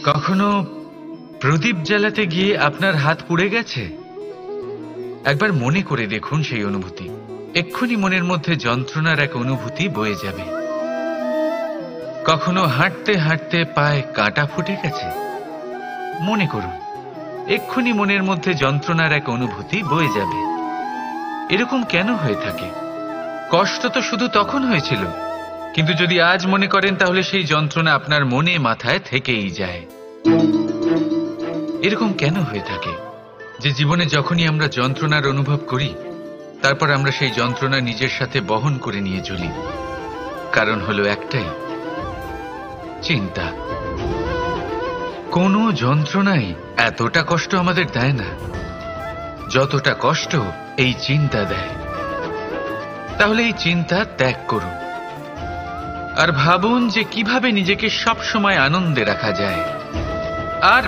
কখনো প্রদীপ জ্বালাতে গিয়ে আপনার হাত পুড়ে গেছে? একবার মনে করে দেখুন সেই অনুভূতি। এক্ষুনি মনের মধ্যে যন্ত্রণার এক অনুভূতি বয়ে যাবে। কখনো হাঁটতে হাঁটতে পায়ে কাঁটা ফুটে গেছে? মনে করুন, এক্ষুনি মনের মধ্যে যন্ত্রণার এক অনুভূতি বয়ে যাবে। এরকম কেন হয়ে থাকে? কষ্ট তো শুধু তখন হয়েছিল, কিন্তু যদি আজ মনে করেন তাহলে সেই যন্ত্রণা আপনার মনে মাথায় থেকেই যায়। এরকম কেন হয়ে থাকে যে জীবনে যখনই আমরা যন্ত্রণার অনুভব করি, তারপর আমরা সেই যন্ত্রণা নিজের সাথে বহন করে নিয়ে চলি? কারণ হলো একটাই, চিন্তা। কোনো যন্ত্রণাই এতটা কষ্ট আমাদের দেয় না যতটা কষ্ট এই চিন্তা দেয়। তাহলে এই চিন্তা ত্যাগ করুন আর ভাবুন যে কিভাবে নিজেকে সব সময় আনন্দে রাখা যায়। আর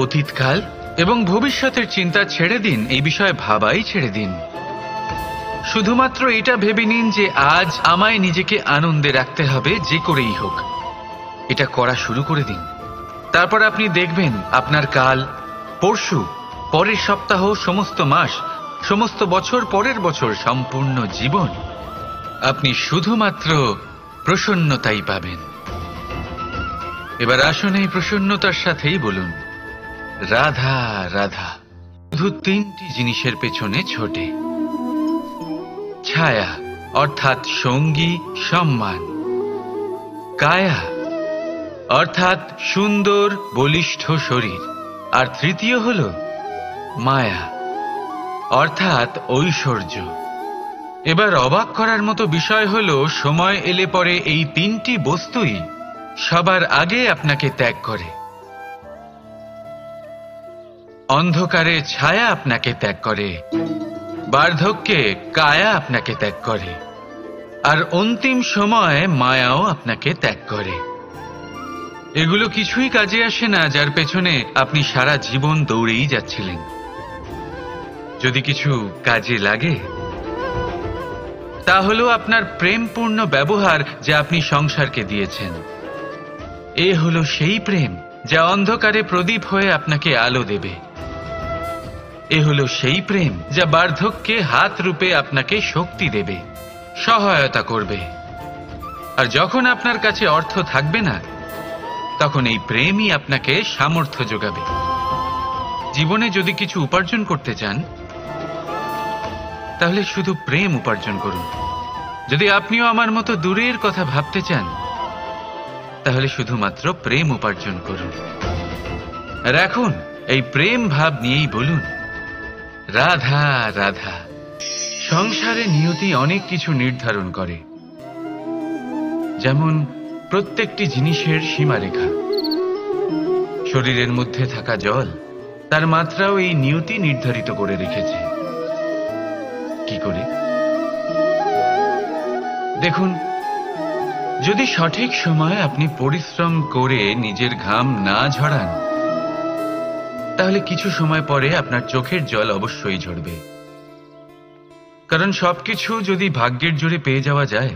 অতীতকাল এবং ভবিষ্যতের চিন্তা ছেড়ে দিন, এই বিষয়ে ভাবাই ছেড়ে দিন। শুধুমাত্র এটা ভেবে নিন যে আজ আমায় নিজেকে আনন্দে রাখতে হবে, যে করেই হোক। এটা করা শুরু করে দিন। তারপর আপনি দেখবেন আপনার কাল, পরশু, পরের সপ্তাহ, সমস্ত মাস, সমস্ত বছর, পরের বছর, সম্পূর্ণ জীবন আপনি শুধুমাত্র প্রসন্নতাই পাবেন। এবার আসুন এই প্রসন্নতার সাথেই বলুন, রাধা রাধা। শুধু তিনটি জিনিসের পেছনে ছোটে। ছায়া অর্থাৎ সঙ্গী, সম্মান। কায়া অর্থাৎ সুন্দর বলিষ্ঠ শরীর। আর তৃতীয় হল মায়া অর্থাৎ ঐশ্বর্য। এবার অবাক করার মতো বিষয় হল, সময় এলে পরে এই তিনটি বস্তুই সবার আগে আপনাকে ত্যাগ করে। অন্ধকারে ছায়া আপনাকে ত্যাগ করে, বার্ধক্যে কায়া আপনাকে ত্যাগ করে, আর অন্তিম সময়ে মায়াও আপনাকে ত্যাগ করে। এগুলো কিছুই কাজে আসে না যার পেছনে আপনি সারা জীবন দৌড়েই যাচ্ছিলেন। যদি কিছু কাজে লাগে, তা হলো আপনার প্রেমপূর্ণ ব্যবহার যা আপনি সংসারকে দিয়েছেন। এ হলো সেই প্রেম যা অন্ধকারে প্রদীপ হয়ে আপনাকে আলো দেবে। এ হলো সেই প্রেম যা বার্ধক্যে হাত রূপে আপনাকে শক্তি দেবে, সহায়তা করবে। আর যখন আপনার কাছে অর্থ থাকবে না, তখন এই প্রেমই আপনাকে সামর্থ্য যোগাবে। জীবনে যদি কিছু উপার্জন করতে চান, তাহলে শুধু প্রেম উপার্জন করুন। যদি আপনিও আমার মতো দূরের কথা ভাবতে চান, তাহলে শুধুমাত্র প্রেম উপার্জন করুন। আর এখন এই প্রেম ভাব নিয়েই বলুন, রাধা রাধা। সংসারে নিয়তি অনেক কিছু নির্ধারণ করে, যেমন প্রত্যেকটি জিনিসের সীমারেখা। শরীরের মধ্যে থাকা জল, তার মাত্রাও এই নিয়তি নির্ধারিত করে রেখেছে। কি করে? দেখুন, যদি সঠিক সময়ে আপনি পরিশ্রম করে নিজের ঘাম না ঝরান, তাহলে কিছু সময় পরে আপনার চোখের জল অবশ্যই ঝরবে। কারণ সবকিছু যদি ভাগ্যের জোরে পেয়ে যাওয়া যায়,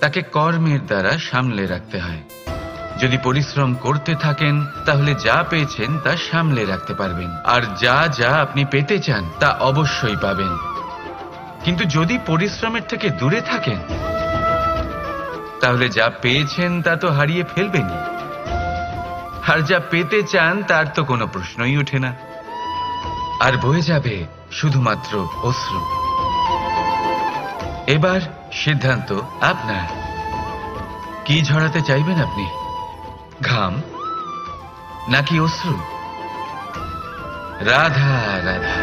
তাকে কর্মের দ্বারা সামলে রাখতে হয়। যদি পরিশ্রম করতে থাকেন, তাহলে যা পেয়েছেন তা সামলে রাখতে পারবেন, আর যা যা আপনি পেতে চান তা অবশ্যই পাবেন। কিন্তু যদি পরিশ্রমের থেকে দূরে থাকেন, তাহলে যা পেয়েছেন তা তো হারিয়ে ফেলবেনই, আর যা পেতে চান তার তো কোনো প্রশ্নই ওঠে না। আর বয়ে যাবে শুধুমাত্র অশ্রু। এবার সিদ্ধান্ত আপনার। কি ঝরাতে চাইবেন আপনি? ঘাম নাকি অশ্রু? রাধা রাধা।